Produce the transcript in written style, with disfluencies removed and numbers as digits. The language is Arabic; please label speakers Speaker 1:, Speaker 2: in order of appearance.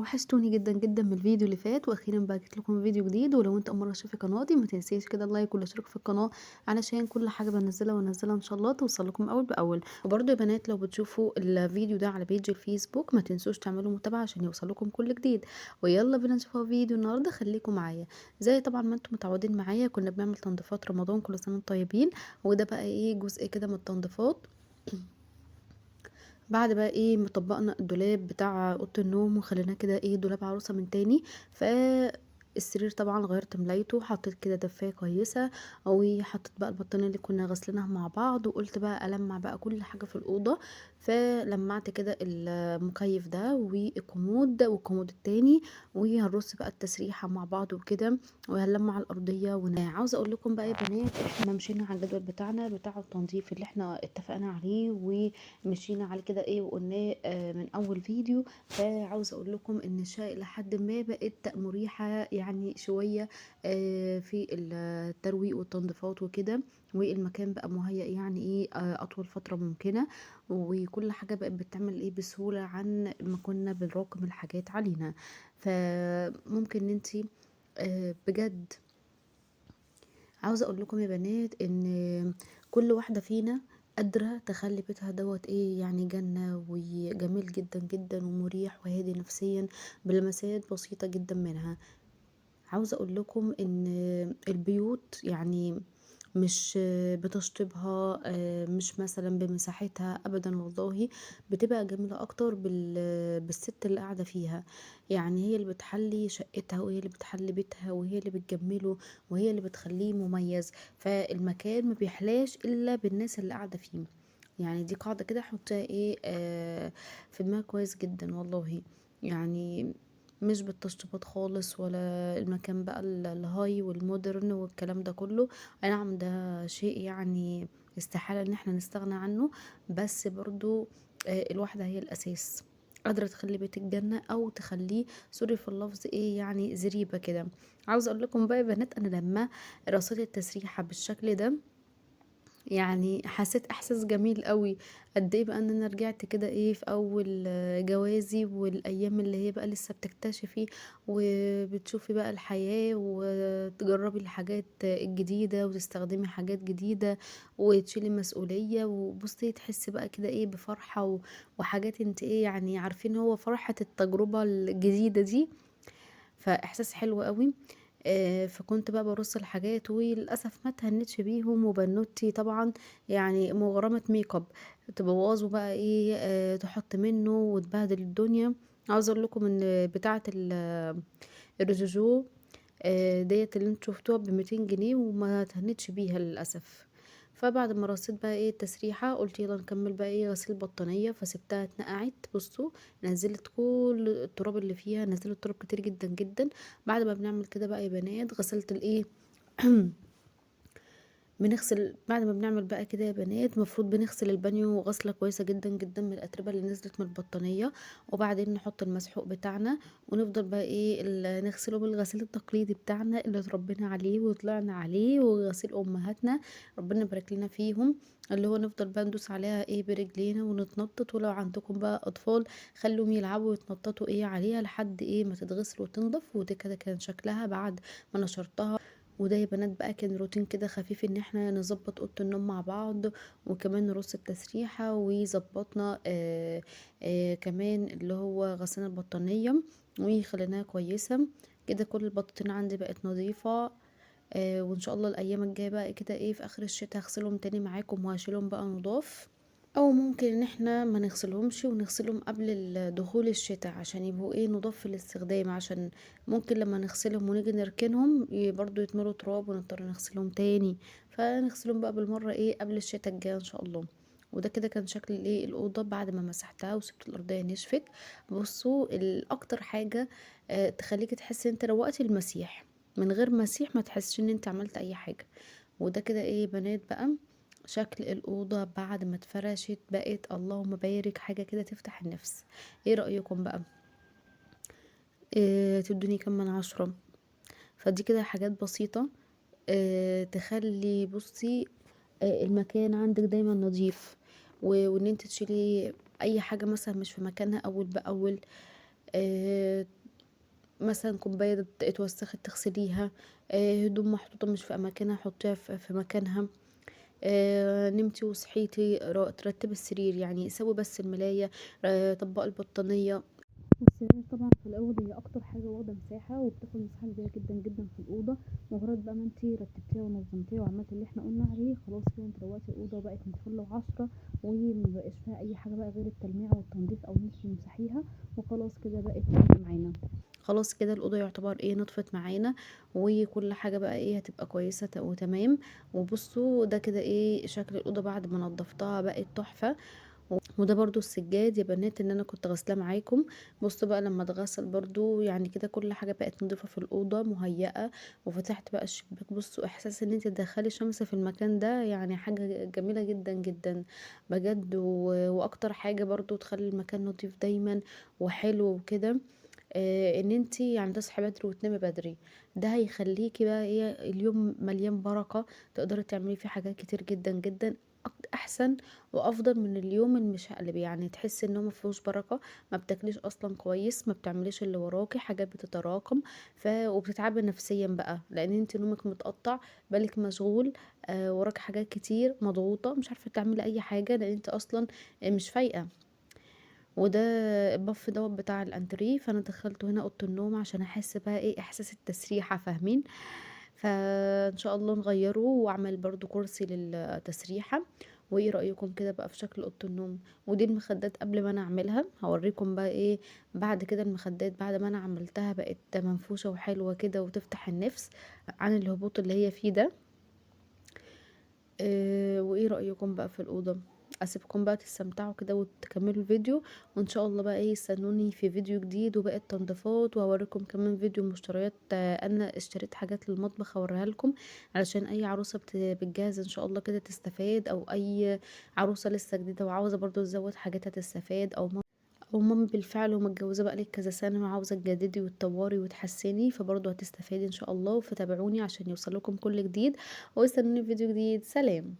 Speaker 1: وحشتوني جدًا، جدًا من الفيديو اللي فات، وأخيرًا بقى جيت لكم بفيديو جديد، ولو أنت أول مرة تشوفي قناتي ما تنسيش كده اللايك والاشتراك في القناة، علشان كل حاجة بانزّلها إن شاء الله توصل لكم أول بأول. وبرضه يا بنات لو بتشوفوا الفيديو ده على بيج الفيسبوك ما تنسوش تعملوا متابعة عشان يوصل لكم كل جديد. ويالّا بينا نشوف فيديو النهارده، خليكم معايا. زي طبعًا ما أنتم متعودين معايا كنا بنعمل تنضيفات رمضان، كل سنة وأنتم طيبين. وده بقى إيه جزء كده من التنضيفات. بعد بقى إيه ما طبّقنا الدولاب بتاع أوضة النوم وخلّيناه كده إيه دولاب عروسة من تاني، السرير طبعًا غيّرت ملايته، حطيت كده دفاية كويسة، وحطيت بقى البطانية اللي كنا غاسلينها مع بعض، وقُلت بقى ألمّع بقى كل حاجة في الأوضة، فلمّعت كده المكيف ده والكومود التاني، وهنرص بقى التسريحة مع بعض وكده، وهنلمّع الأرضية عاوزة أقول لكم بقى يا بنات إحنا مشينا على الجدول بتاعنا بتاع التنضيف اللي إحنا اتفقنا عليه مشينا على كده إيه وقلناه من أول فيديو. فعاوزة أقول لكم إن الشقة إلى حدٍ ما بقت مريحة يعني شوية في الترويق والتنضيفات وكده، والمكان بقى مُهيأ يعني إيه أطول فترة ممكنة، وكل حاجة بقت بتتعمل إيه بسهولة عن ما كنا بنراكم الحاجات علينا. فممكن إن أنتِ بجد عاوزة أقول لكم يا بنات إن كل واحدة فينا قادرة تخلّي بيتها دوّة إيه، يعني جنة وجميل جدًا، جدًا ومريح وهادي نفسيًا بلمسات بسيطة جدًا منها. عاوزة أقول لكم إن البيوت يعني مش بتشطيبها مش مثلًا بمساحتها أبدًا والله، بتبقى جميلة أكتر بالست اللي قاعدة فيها، يعني هي اللي بتحلّي شقتها وهي اللي بتحلّي بيتها وهي اللي بتجمّله وهي اللي بتخلّيه مميز، فالمكان ما بيحلاش إلا بالناس اللي قاعدة فيه. يعني دي قاعدة كده حُطّيها إيه في دماغِك كويس جدًا والله، يعني مش بالتشطيبات خالص ولا المكان بقى الهاي والمودرن والكلام ده كله. اي نعم ده شيء يعني استحالة ان احنا نستغنى عنه، بس برضو الواحدة هي الاساس، قادرة تخلي بيتك جنة او تخليه سوري في اللفظ ايه يعني زريبة كده. عاوزة اقول لكم بقى يا بنات انا لما رصيت التسريحة بالشكل ده يعني حسيت احساس جميل قوي. قد ايه بقى ان انا رجعت كده ايه في اول جوازي والايام اللي هي بقى لسه بتكتشفي وبتشوفي بقى الحياة وتجربي الحاجات الجديدة وتستخدمي حاجات جديدة وتشيلي مسؤولية، وبصي تحسي بقى كده ايه بفرحة وحاجات انت ايه يعني عارفين هو فرحة التجربة الجديدة دي، فاحساس حلو قوي. فكنت بقى بارص الحاجات وللأسف ما اتهنتش بيهم، وبنوتي طبعًا يعني مغرمة ميك اب تبوظه بقى إيه تحط منه وتبهدل الدنيا. عاوزة أقول لكم إن بتاعة الرجوجو ديّة اللي أنتم شفتوها ب200 جنيه وما اتهنتش بيها للأسف. فبعد ما رصيت بقى إيه التسريحة قُلت يالّا نكمّل بقى إيه غسيل بطانية، فسِبتها اتنقعت بُصّوا نزّلت كل التراب اللي فيها، نزّلت تراب كتير جدًا، جدًا. بعد ما بنعمل كده بقى يا بنات غسلت الإيه بعد ما بنعمل بقى كده يا بنات المفروض بنغسل البانيو غسلة كويسة جدًا، جدًا من الأتربة اللي نزلت من البطانية، وبعدين نحط المسحوق بتاعنا ونفضل بقى إيه نغسله بالغسيل التقليدي بتاعنا اللي اتربينا عليه وطلعنا عليه وغسيل أمهاتنا ربنا يبارك لنا فيهم، اللي هو نفضل بقى ندوس عليها إيه برجلينا ونتنطط، ولو عندكم بقى أطفال خلّوهم يلعبوا ويتنططوا إيه عليها لحد إيه ما تتغسل وتنضف، وده كده كان شكلها بعد ما نشرتها. وده يا بنات بقى كان روتين كده خفيف ان احنا نظبط اوضه النوم مع بعض، وكمان نرص التسريحه وظبطنا كمان اللي هو غسلنا البطانيه وخليناها كويسه كده. كل البطاطين عندي بقت نظيفه وان شاء الله الايام الجايه بقى كده ايه في اخر الشتاء هغسلهم تاني معاكم وهشيلهم بقى نضاف، او ممكن ان احنا ما نغسلهمش ونغسلهم قبل دخول الشتاء عشان يبقوا ايه نضاف في الاستخدام، عشان ممكن لما نغسلهم ونيجي نركنهم برضو يتملوا تراب ونضطر نغسلهم تاني، فنغسلهم بقى بالمرة ايه قبل الشتاء الجاي ان شاء الله. وده كده كان شكل الايه الاوضه بعد ما مسحتها وسبت الارضيه نشفت. بصوا الاكتر حاجه تخليكي تحسي انت روقتي المسيح، من غير مسيح ما تحسش ان انت عملت اي حاجه. وده كده ايه بنات بقى شكل الأوضة بعد ما اتفرشت بقت اللهم بارك حاجة كده تفتح النفس. ايه رأيكم بقى؟ تدوني كام من 10؟ فدي كده حاجات بسيطة تخلي بصي المكان عندك دايما نظيف، وان انت تشيلي اي حاجة مثلا مش في مكانها اول باول مثلًا كوباية اتوسخت تغسليها، هدوم محطوطة مش في أماكنها حطيها في مكانها. نمتِ وصحيتِ ترتّبي السرير، يعني سوي بس الملاية، طبّقي البطانية. والسرير طبعًا في الأوض هي أكتر حاجة واخدة مساحة، وبتاخد مساحة كبيرة جدًا، جدًا في الأوضة. مجرد بقى ما أنتِ رتّبتيها ونظمتيها وعملتِ اللي إحنا قلنا عليه، خلاص كده أنتِ روّقتِ الأوضة وبقت من فل و10، وما بقاش فيها أي حاجة بقى غير التلميع والتنضيف أو إن أنتِ تمسحيها، وخلاص كده بقت تمام معانا. خلاص كده الأوضة يعتبر نطفت معانا، وكل حاجة بقى هتبقى كويسة وتمام. وبصوا ده كده شكل الأوضة بعد ما نضفتها بقت تحفة. وده برضو السجاد يا بنات ان انا كنت غاسلاه معاكم. بصوا بقى لما اتغسل برضو يعني كده كل حاجة بقت نضيفة في الأوضة مهيئة. وفتحت بقى الشباك، بصوا احساس ان انت تدخلي شمس في المكان ده يعني حاجة جميلة جدا جدا بجد. واكتر حاجة برضو تخلي المكان نضيف دايما وحلو وكده، ان انتي يعني تصحي بدري وتنامي بدري. ده هيخليكي بقى اليوم مليان بركة، تقدري تعملي فيه حاجات كتير جدا جدا احسن وافضل من اليوم المشقلب. يعني تحسي انه مفيهوش بركة، ما بتاكليش اصلا كويس، ما بتعمليش اللي وراكي، حاجات بتتراكم. وبتتعبي نفسيا بقى لان انت نومك متقطع، بالك مشغول، وراك حاجات كتير، مضغوطة مش عارفة تعملي اي حاجة لان انت اصلا مش فايقة. وده البف دوت بتاع الانتريه، فانا دخلته هنا اوضه النوم عشان احس بقى احساس التسريحه، فاهمين؟ فان شاء الله نغيره واعمل برضو كرسي للتسريحه. وايه رايكم كده بقى في شكل اوضه النوم؟ ودي المخدات قبل ما انا اعملها، هوريكم بقى بعد كده. المخدات بعد ما انا عملتها بقت منفوشه وحلوه كده وتفتح النفس عن الهبوط اللي هي فيه ده. وايه رأيكم بقى في الأوضة؟ اسيبكم بقى تستمتعوا كده وتكملوا الفيديو، وان شاء الله بقى استنوني في فيديو جديد وباقي التنظيفات. وهوريكم كمان فيديو مشتريات، انا اشتريت حاجات للمطبخ هوريها لكم علشان اي عروسة بتجهز ان شاء الله كده تستفاد، او اي عروسة لسه جديدة وعاوزة برضو تزود حاجاتها تستفاد، او مامي بالفعل ومتجوزه بقى لك كذا سنه وعاوزه تجددي وتطوري وتحسني، فبرضه هتستفادي ان شاء الله. فتابعوني عشان يوصلكم كل جديد، واستنوني في فيديو جديد. سلام.